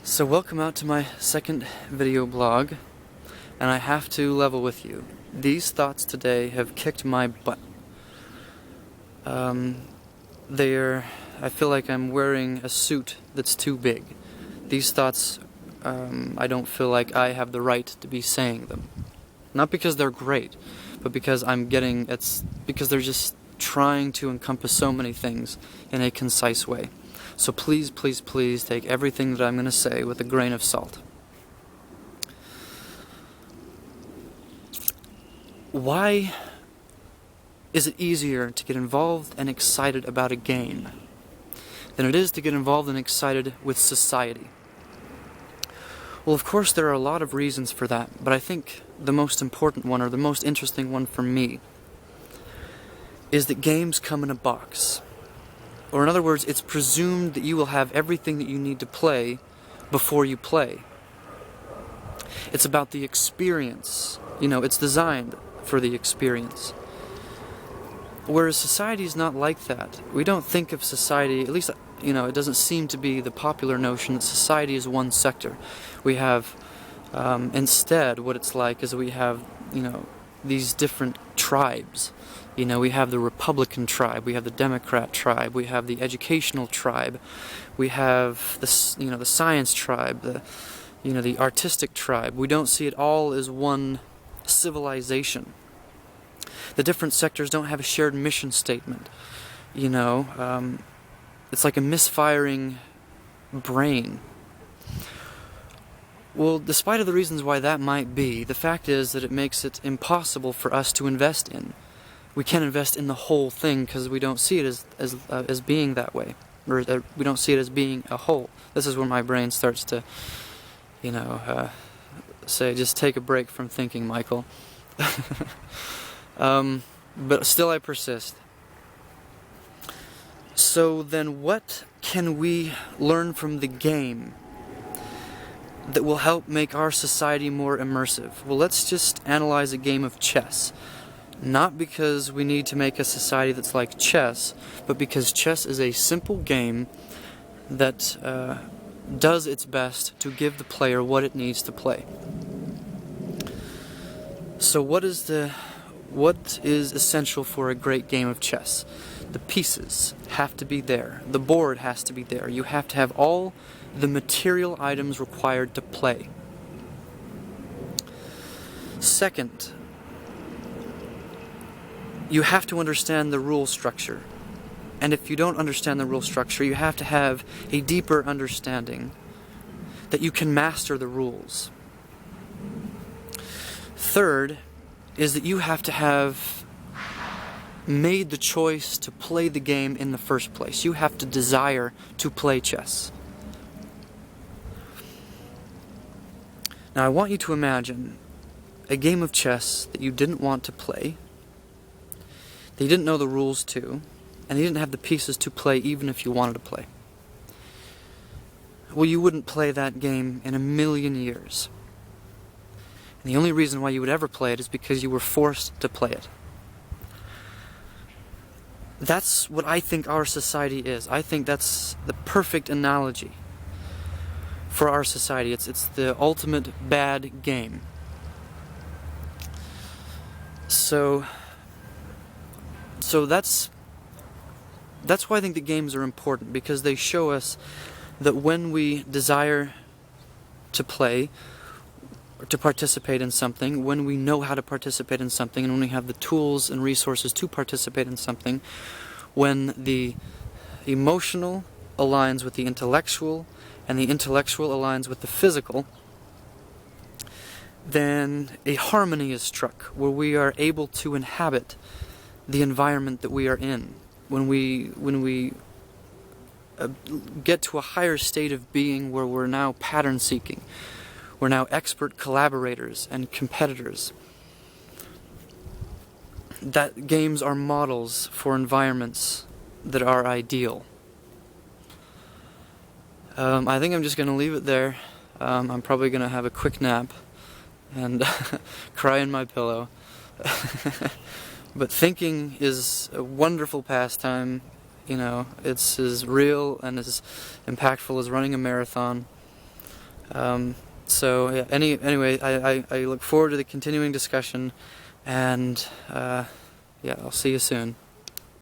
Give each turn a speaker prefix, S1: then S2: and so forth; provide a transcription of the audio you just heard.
S1: So welcome out to my second video blog, and I have to level with you. These thoughts today have kicked my butt. I feel like I'm wearing a suit that's too big. These thoughts, I don't feel like I have the right to be saying them. Not because they're great, but because because they're just trying to encompass so many things in a concise way. So please, please, please take everything that I'm going to say with a grain of salt. Why is it easier to get involved and excited about a game than it is to get involved and excited with society? Well, of course, there are a lot of reasons for that, but I think the most important one, or the most interesting one for me, is that games come in a box. Or in other words, it's presumed that you will have everything that you need to play before you play. It's about the experience. It's designed for the experience. Whereas society is not like that. We don't think of society, at least, it doesn't seem to be the popular notion that society is one sector. We have, instead, what it's like is we have, these different tribes. We have the Republican tribe, we have the Democrat tribe, we have the educational tribe, we have the science tribe, the artistic tribe. We don't see it all as one civilization. The different sectors don't have a shared mission statement. It's like a misfiring brain. Well, despite of the reasons why that might be, the fact is that it makes it impossible for us to invest in. We can't invest in the whole thing because we don't see it as being that way, or we don't see it as being a whole. This is where my brain starts to, say, just take a break from thinking, Michael. But still, I persist. So then, what can we learn from the game that will help make our society more immersive? Well, let's just analyze a game of chess. Not because we need to make a society that's like chess, but because chess is a simple game that does its best to give the player what it needs to play. So what is essential for a great game of chess? The pieces have to be there. The board has to be there. You have to have all the material items required to play. Second, you have to understand the rule structure. And if you don't understand the rule structure, you have to have a deeper understanding that you can master the rules. Third is that you have to have made the choice to play the game in the first place. You have to desire to play chess. Now I want you to imagine a game of chess that you didn't want to play, that you didn't know the rules to, and you didn't have the pieces to play even if you wanted to play. Well, you wouldn't play that game in a million years. And the only reason why you would ever play it is because you were forced to play it. That's what I think our society is. I think that's the perfect analogy for our society. It's the ultimate bad game. So that's why I think the games are important, because they show us that when we desire to play or to participate in something, when we know how to participate in something, and when we have the tools and resources to participate in something, when the emotional aligns with the intellectual and the intellectual aligns with the physical, then a harmony is struck where we are able to inhabit the environment that we are in. When we get to a higher state of being where we're now pattern seeking, we're now expert collaborators and competitors, that games are models for environments that are ideal. I think I'm just going to leave it there. I'm probably going to have a quick nap and cry in my pillow. But thinking is a wonderful pastime. It's as real and as impactful as running a marathon. So yeah, anyway, I look forward to the continuing discussion, and yeah, I'll see you soon.